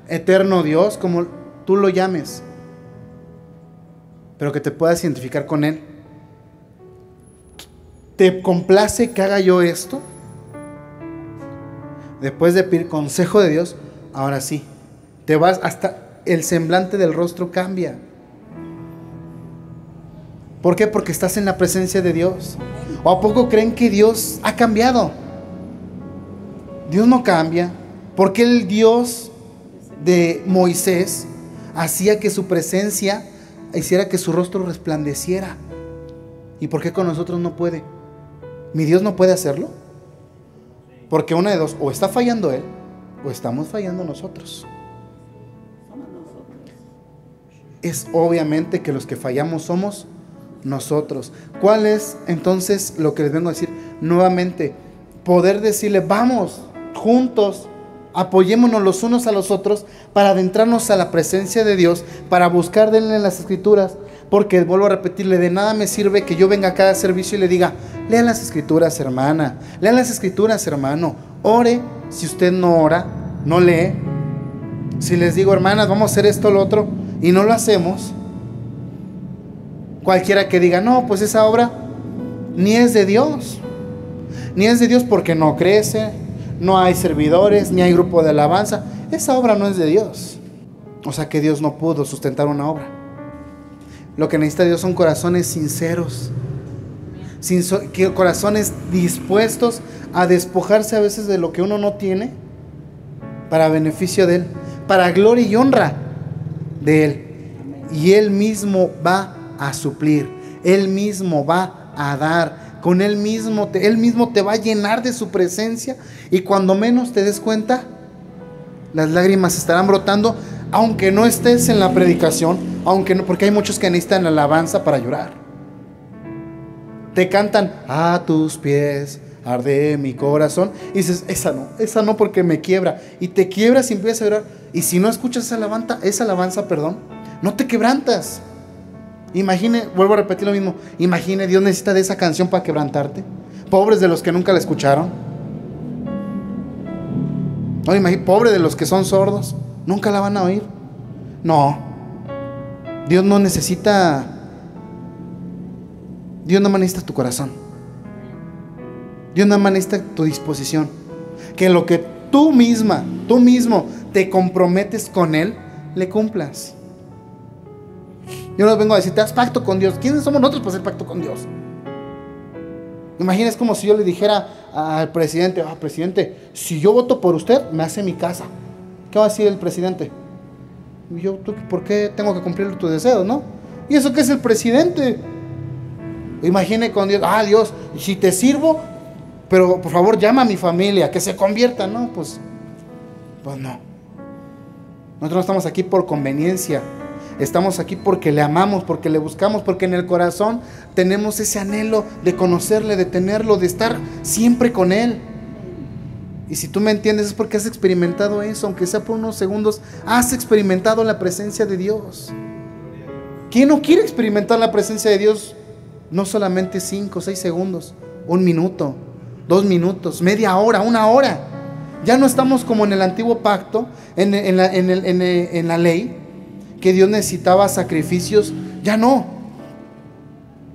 Eterno Dios, como tú lo llames, pero que te puedas identificar con Él. ¿Te complace que haga yo esto? Después de pedir consejo de Dios, ahora sí, te vas, hasta el semblante del rostro cambia. ¿Por qué? Porque estás en la presencia de Dios. ¿O a poco creen que Dios ha cambiado? Dios no cambia. Porque el Dios de Moisés hacía que su presencia hiciera que su rostro resplandeciera. ¿Y por qué con nosotros no puede? ¿Mi Dios no puede hacerlo? Porque una de dos: o está fallando Él, o estamos fallando nosotros. Es obviamente que los que fallamos somos nosotros. ¿Cuál es entonces lo que les vengo a decir? Nuevamente, poder decirle: vamos juntos, apoyémonos los unos a los otros para adentrarnos a la presencia de Dios, para buscar de Él en las Escrituras. Porque, vuelvo a repetirle, de nada me sirve que yo venga a cada servicio y le diga: lean las Escrituras, hermana, lean las Escrituras, hermano, ore. Si usted no ora, no lee. Si les digo: hermanas, vamos a hacer esto o lo otro, y no lo hacemos, cualquiera que diga: no, pues esa obra ni es de Dios, ni es de Dios, porque no crece, no hay servidores, ni hay grupo de alabanza, esa obra no es de Dios. O sea que Dios no pudo sustentar una obra. Lo que necesita Dios son corazones sinceros, corazones dispuestos a despojarse a veces de lo que uno no tiene, para beneficio de Él, para gloria y honra de Él. Y Él mismo va a suplir, Él mismo va a dar, con Él mismo te va a llenar de su presencia, y cuando menos te des cuenta, las lágrimas estarán brotando, aunque no estés en la predicación, aunque no, porque hay muchos que necesitan alabanza para llorar. Te cantan: a tus pies arde mi corazón, y dices: esa no porque me quiebra, y te quiebras y empiezas a llorar. Y si no escuchas esa alabanza, no te quebrantas. Vuelvo a repetir lo mismo, imagine, Dios necesita de esa canción para quebrantarte. Pobres de los que nunca la escucharon. No, pobre de los que son sordos, nunca la van a oír. No, Dios no necesita tu corazón. Dios nada más necesita tu disposición. Que lo que tú mismo te comprometes con Él, le cumplas. Yo no vengo a decirte, haz pacto con Dios. ¿Quiénes somos nosotros para hacer pacto con Dios? Imagina, es como si yo le dijera al presidente, presidente, si yo voto por usted, me hace mi casa. ¿Qué va a decir el presidente? Y yo, ¿tú por qué tengo que cumplir tus deseos, no? ¿Y eso qué es el presidente? Imagine con Dios, Dios, si te sirvo, pero por favor llama a mi familia, que se convierta, ¿no? Pues no. Nosotros no estamos aquí por conveniencia. Estamos aquí porque le amamos, porque le buscamos, porque en el corazón tenemos ese anhelo de conocerle, de tenerlo, de estar siempre con Él. Y si tú me entiendes es porque has experimentado eso, aunque sea por unos segundos, has experimentado la presencia de Dios. ¿Quién no quiere experimentar la presencia de Dios? No solamente 5 o 6 segundos, 1 minuto, 2 minutos, media hora, 1 hora. Ya no estamos como en el antiguo pacto, en la ley, que Dios necesitaba sacrificios. Ya no.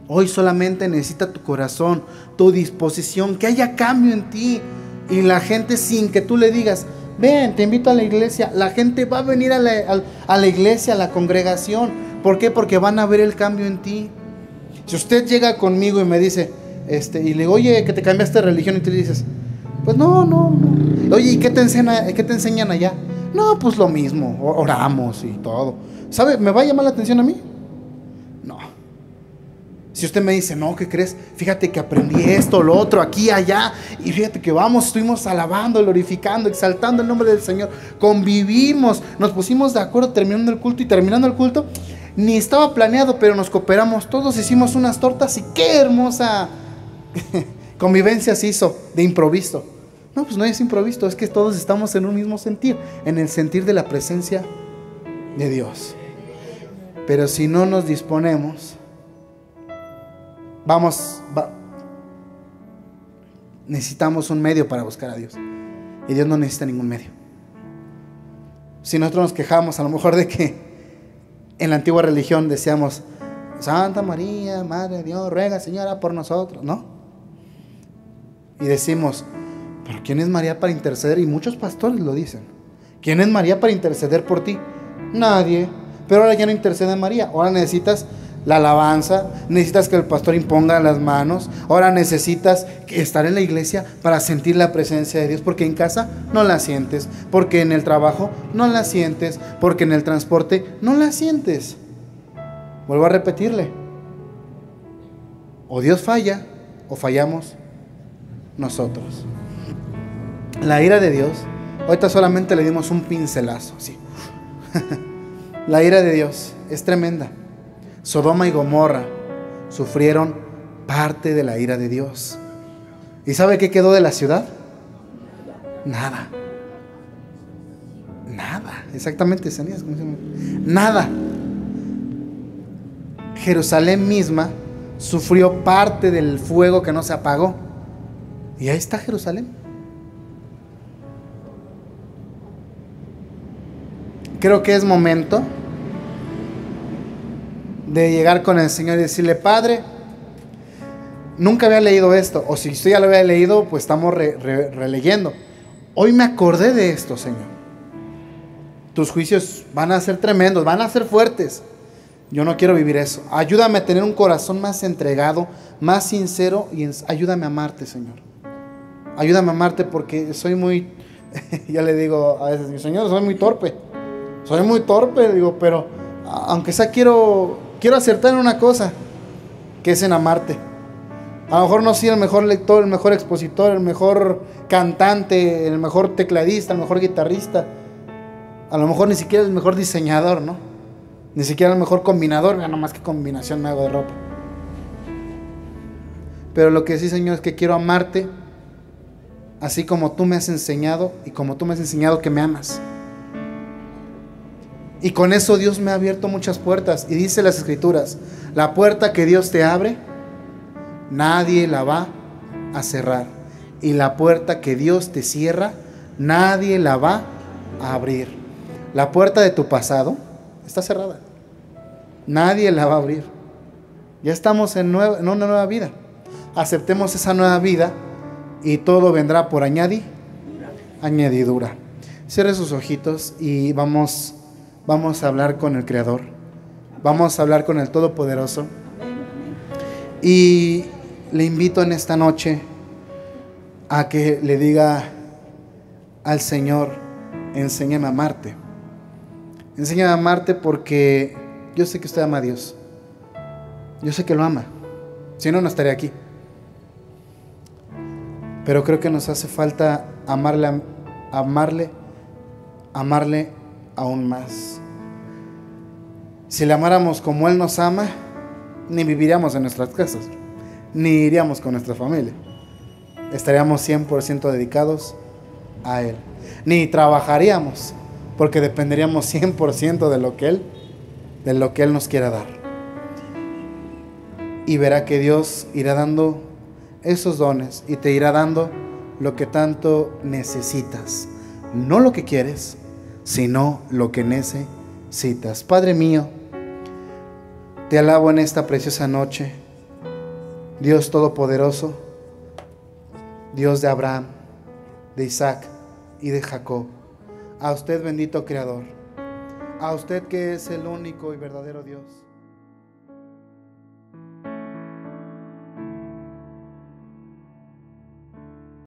Hoy solamente necesita tu corazón, tu disposición, que haya cambio en ti. Y la gente, sin que tú le digas, ven, te invito a la iglesia, la gente va a venir a la iglesia, a la congregación. ¿Por qué? Porque van a ver el cambio en ti. Si usted llega conmigo y me dice, y le digo, oye, que te cambiaste de religión, y tú le dices, pues no. Oye, ¿y qué te enseñan allá? No, pues lo mismo, oramos y todo. ¿Sabe? ¿Me va a llamar la atención a mí? No. Si usted me dice, no, ¿qué crees? Fíjate que aprendí esto, lo otro, aquí, allá, y fíjate que estuvimos alabando, glorificando, exaltando el nombre del Señor, convivimos, nos pusimos de acuerdo terminando el culto, y terminando el culto, ni estaba planeado, pero nos cooperamos todos, hicimos unas tortas, y qué hermosa convivencia se hizo de improviso. No, pues no es improviso, es que todos estamos en un mismo sentir, en el sentir de la presencia de Dios. Pero si no nos disponemos, necesitamos un medio para buscar a Dios, y Dios no necesita ningún medio. Si nosotros nos quejamos a lo mejor de que en la antigua religión decíamos, Santa María, Madre de Dios, ruega Señora por nosotros, ¿no? Y decimos, pero ¿quién es María para interceder? Y muchos pastores lo dicen. ¿Quién es María para interceder por ti? Nadie. Pero ahora ya no intercede María. Ahora necesitas la alabanza, necesitas que el pastor imponga las manos. Ahora necesitas estar en la iglesia para sentir la presencia de Dios, porque en casa no la sientes, porque en el trabajo no la sientes, porque en el transporte no la sientes. Vuelvo a repetirle, o Dios falla o fallamos nosotros. La ira de Dios, ahorita solamente le dimos un pincelazo, ¿sí? La ira de Dios es tremenda. Sodoma y Gomorra sufrieron parte de la ira de Dios. ¿Y sabe qué quedó de la ciudad? Nada. Exactamente, nada. Jerusalén misma sufrió parte del fuego que no se apagó. Y ahí está Jerusalén. Creo que es momento de llegar con el Señor y decirle, Padre, nunca había leído esto, o si usted ya lo había leído, pues estamos releyendo. Hoy me acordé de esto, Señor. Tus juicios van a ser tremendos, van a ser fuertes. Yo no quiero vivir eso. Ayúdame a tener un corazón más entregado, más sincero, y ayúdame a amarte, Señor. Ayúdame a amarte porque soy muy, ya le digo a veces, Señor, soy muy torpe, digo, pero aunque sea quiero acertar en una cosa, que es en amarte. A lo mejor no soy el mejor lector, el mejor expositor, el mejor cantante, el mejor tecladista, el mejor guitarrista, a lo mejor ni siquiera el mejor diseñador, ¿no? Ni siquiera el mejor combinador, ya nomás que combinación me hago de ropa. Pero lo que sí, Señor, es que quiero amarte así como tú me has enseñado, y como tú me has enseñado que me amas. Y con eso Dios me ha abierto muchas puertas. Y dice las Escrituras, la puerta que Dios te abre, nadie la va a cerrar. Y la puerta que Dios te cierra, nadie la va a abrir. La puerta de tu pasado está cerrada. Nadie la va a abrir. Ya estamos en una nueva vida. Aceptemos esa nueva vida y todo vendrá por añadidura. Cierre sus ojitos y vamos a hablar con el Creador. Vamos a hablar con el Todopoderoso. Y le invito en esta noche a que le diga al Señor: enséñame a amarte. Enséñame a amarte, porque yo sé que usted ama a Dios. Yo sé que lo ama. Si no, no estaría aquí. Pero creo que nos hace falta amarle aún más. Si le amáramos como Él nos ama, ni viviríamos en nuestras casas, ni iríamos con nuestra familia. Estaríamos 100% dedicados a Él. Ni trabajaríamos, porque dependeríamos 100% de lo que Él nos quiera dar. Y verá que Dios irá dando esos dones y te irá dando lo que tanto necesitas. No lo que quieres, sino lo que necesitas. Padre mío, te alabo en esta preciosa noche, Dios Todopoderoso, Dios de Abraham, de Isaac y de Jacob. A usted, bendito Creador, a usted que es el único y verdadero Dios.